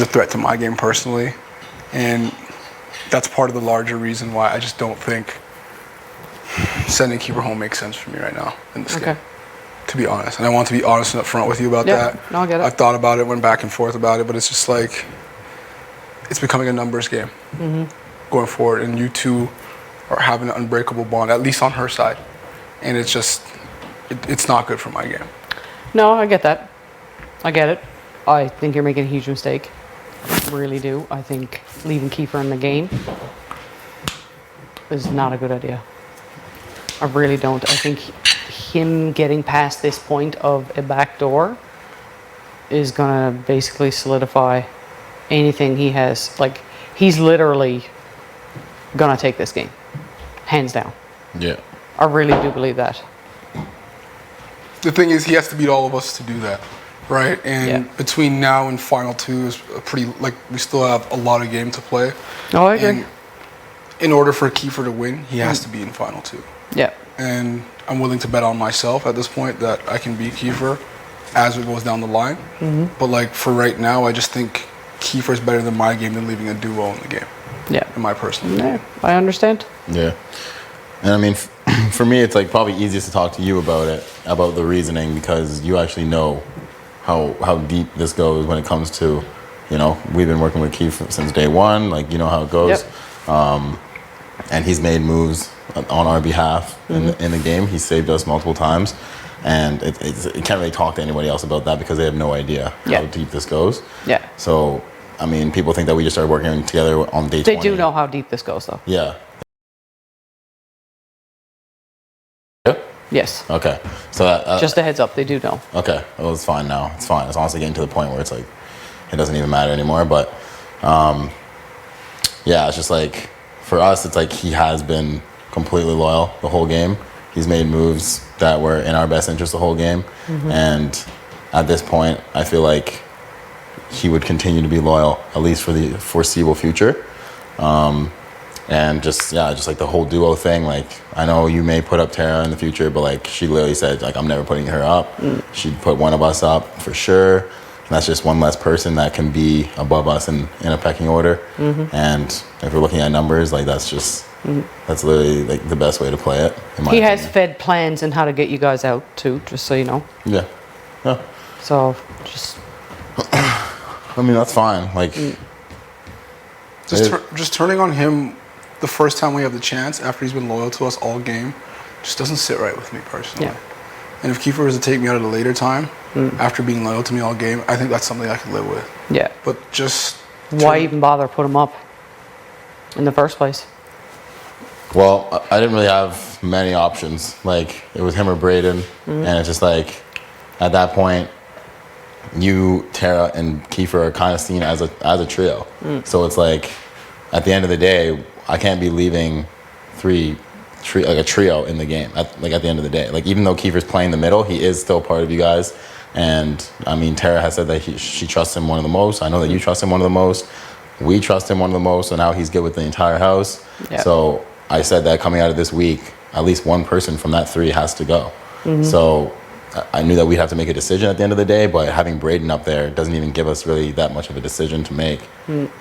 a threat to my game personally, and that's part of the larger reason why I just don't think sending Kiefer home makes sense for me right now in this game. To be honest, and I want to be honest and upfront with you about that. No, I get it. I've thought about it, went back and forth about it, but it's just like it's becoming a numbers game going forward, and you two are having an unbreakable bond, at least on her side, and it's just it's not good for my game. No, I get that. I get it. I think you're making a huge mistake. I really do. I think leaving Kiefer in the game is not a good idea. I really don't. I think him getting past this point of a back door is gonna basically solidify anything he has. Like, he's literally gonna take this game, hands down. Yeah. I really do believe that. The thing is, he has to beat all of us to do that, right? And between now and final two is a pretty, like, we still have a lot of game to play. Oh, I agree. And in order for Kiefer to win, he has to be in final two. Yeah. And I'm willing to bet on myself at this point that I can beat Kiefer as it goes down the line. But like for right now, I just think Kiefer's better than my game than leaving a duo in the game. Yeah. In my personal opinion. Yeah, I understand. Yeah. And I mean, for me, it's like probably easiest to talk to you about it, about the reasoning, because you actually know how deep this goes when it comes to, you know, we've been working with Kiefer since day one, like, you know how it goes. Yep. And he's made moves on our behalf in the game. He's saved us multiple times. And it can't really talk to anybody else about that because they have no idea how deep this goes. Yeah. So, I mean, people think that we just started working together on day 20. They do know how deep this goes, though. Yeah. Yes. Okay. So just a heads up, they do know. Okay. Well, it's fine now. It's fine. It's honestly getting to the point where it's like it doesn't even matter anymore. But yeah, it's just like for us, it's like he has been completely loyal the whole game. He's made moves that were in our best interest the whole game, and at this point, I feel like he would continue to be loyal at least for the foreseeable future. And just like the whole duo thing, like I know you may put up Tara in the future, but like she literally said, like I'm never putting her up. She'd put one of us up for sure. And that's just one less person that can be above us in a pecking order. And if we're looking at numbers, like that's just that's literally like the best way to play it. He has fed plans and how to get you guys out too, just so you know. Yeah. Yeah. So just. I mean that's fine. Like just turning on him the first time we have the chance after he's been loyal to us all game just doesn't sit right with me personally. Yeah. And if Kiefer was to take me out at a later time after being loyal to me all game, I think that's something I could live with. Yeah. But just why even bother put him up in the first place? Well, I didn't really have many options. Like it was him or Braden, and it's just like at that point, you, Tara, and Kiefer are kind of seen as a trio. So it's like at the end of the day, I can't be leaving like a trio in the game. At the end of the day, like even though Kiefer's playing the middle, he is still part of you guys. And I mean, Tara has said that she trusts him one of the most. I know that you trust him one of the most. We trust him one of the most. So now he's good with the entire house. Yeah. So I said that coming out of this week, at least one person from that three has to go. So I knew that we'd have to make a decision at the end of the day, but having Braden up there doesn't even give us really that much of a decision to make.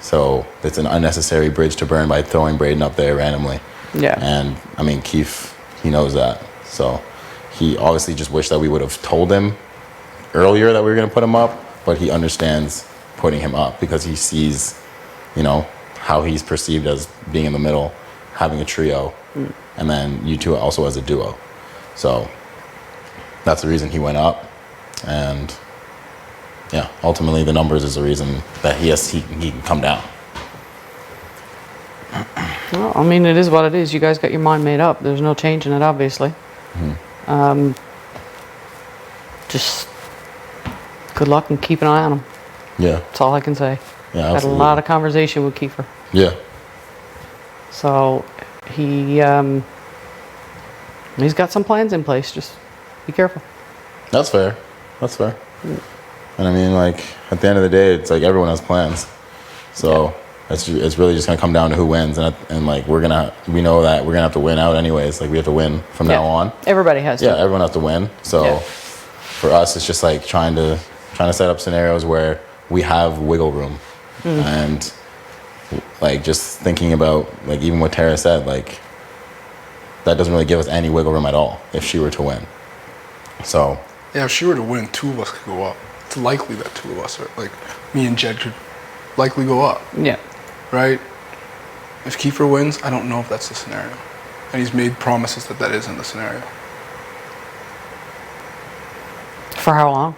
So it's an unnecessary bridge to burn by throwing Braden up there randomly. Yeah. And I mean, Keith, he knows that. So he obviously just wished that we would have told him earlier that we were going to put him up, but he understands putting him up because he sees, you know, how he's perceived as being in the middle, having a trio, and then you two also as a duo. So that's the reason he went up, and yeah, ultimately the numbers is the reason that he can come down. Well, I mean, it is what it is. You guys got your mind made up. There's no changing it, obviously. Just good luck and keep an eye on him. Yeah, that's all I can say. Yeah, had a lot of conversation with Kiefer. Yeah. So he's got some plans in place. Just be careful. That's fair. That's fair. And I mean, like, at the end of the day, it's like everyone has plans. So it's really just going to come down to who wins. And like, we know that we're going to have to win out anyways. Like, we have to win from now on. Everybody has to. Yeah, everyone has to win. So for us, it's just like trying to set up scenarios where we have wiggle room. And like just thinking about like even what Tara said, like that doesn't really give us any wiggle room at all if she were to win. So Yeah, if she were to win, two of us could go up. It's likely that two of us, are, like me and Jed, could likely go up, Yeah. right? If Kiefer wins, I don't know if that's the scenario. And he's made promises that that isn't the scenario. For how long?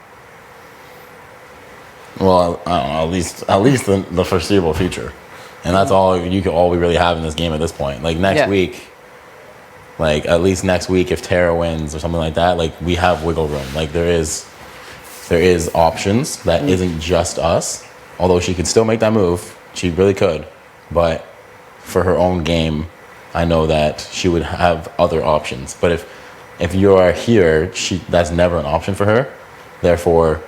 well, I don't know, at least the foreseeable future. And that's all we really have in this game at this point. Like next Yeah. week, like at least next week, if Tara wins or something like that, like we have wiggle room. Like there is options that isn't just us. Although she could still make that move, she really could. But for her own game, I know that she would have other options. But if you are here, that's never an option for her. Therefore,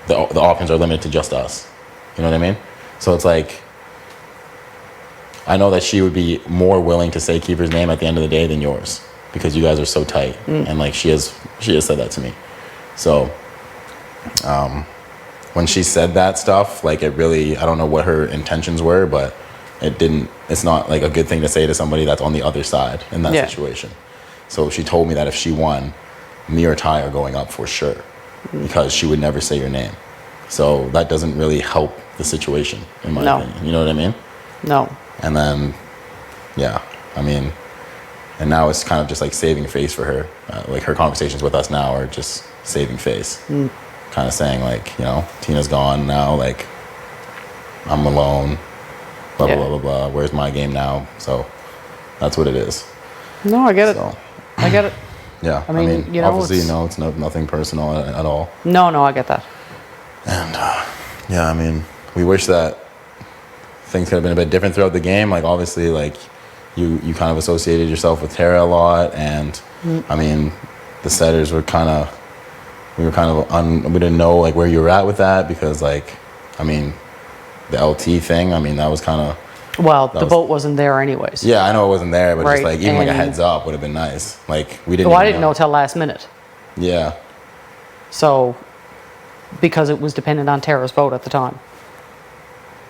the options are limited to just us. You know what I mean? So it's like, I know that she would be more willing to say Kiefer's name at the end of the day than yours, because you guys are so tight, and like she has said that to me. So when she said that stuff, like it really, I don't know what her intentions were, but it's not like a good thing to say to somebody that's on the other side in that Yeah. situation. So she told me that if she won, me or Ty are going up for sure, because she would never say your name. So that doesn't really help the situation, in my No. opinion. You know what I mean? No. And then, yeah, I mean, and now it's kind of just like saving face for her. Like her conversations with us now are just saving face. Kind of saying like, you know, Tina's gone now, like I'm alone, blah, Yeah. blah, blah, blah, blah. Where's my game now? So that's what it is. No, I get it. So, I get it. yeah, I mean, you know, obviously, it's- it's nothing personal at all. No, I get that. And yeah, I mean, we wish that things could have been a bit different throughout the game. Like obviously, like you kind of associated yourself with Tara a lot, and I mean, the setters were we didn't know like where you were at with that, because like, I mean, the LT thing, I mean, that was kind of, Well, the was- boat wasn't there anyways. yeah, I know it wasn't there, but just Right, like even like a and- heads up would have been nice. Like we didn't. Well, I even didn't know till last minute. Yeah, So, because it was dependent on Tara's vote at the time.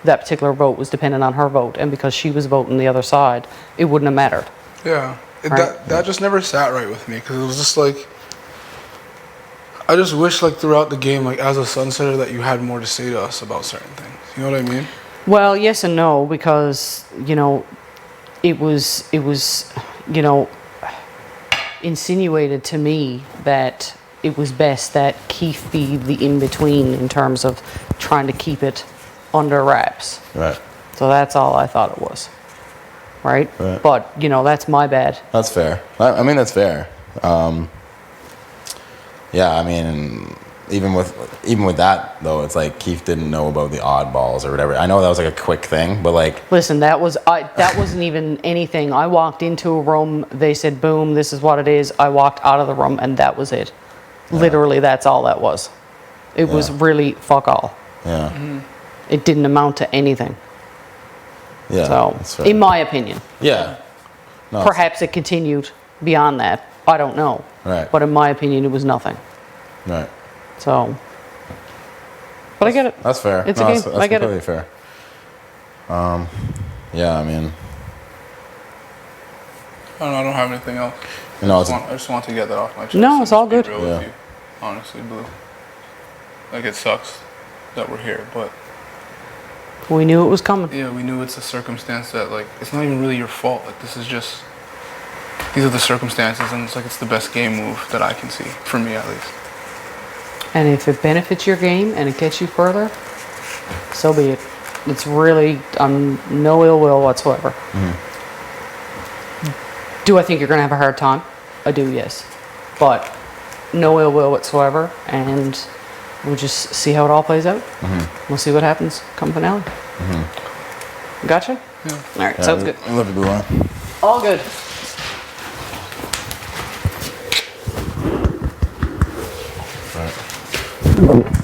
That particular vote was dependent on her vote, and because she was voting the other side, it wouldn't have mattered. Yeah, Right. that just never sat right with me, because it was just like, I just wish like throughout the game, like as a sunsetter, that you had more to say to us about certain things. You know what I mean? Well, yes and no, because, you know, it was, you know, insinuated to me that it was best that Keith be the in-between in terms of trying to keep it under wraps. right. So that's all I thought it was. Right? Right. But, you know, that's my bad. That's fair. I mean, that's fair. Yeah, I mean, even with that though, it's like Keith didn't know about the oddballs or whatever. I know that was like a quick thing, but like, Listen, that wasn't even anything. I walked into a room, they said, boom, this is what it is. I walked out of the room, and that was it. Literally, that's all that was. It was Yeah. really fuck all. yeah, It didn't amount to anything. yeah. So, that's fair. in my opinion, Yeah. No, perhaps it continued beyond that. I don't know. Right. But in my opinion, it was nothing. right. So, but I get it. That's fair. It's No, a game. That's I get it. completely fair. Yeah, I mean, I don't have anything else. you know, I just want to get that off my chest. No, and it's all just be good. real with Yeah. you, honestly, Blue. Like it sucks that we're here, but We knew it was coming. yeah, we knew it's a circumstance that like it's not even really your fault. Like this is just these are the circumstances, and it's like it's the best game move that I can see, for me at least. And if it benefits your game and it gets you further, so be it. It's really no ill will whatsoever. Do I think you're going to have a hard time? I do, yes. But no ill will whatsoever, and we'll just see how it all plays out. We'll see what happens come finale. Gotcha? Yeah. All right, sounds good. I love you, Blue Line. All good. Right.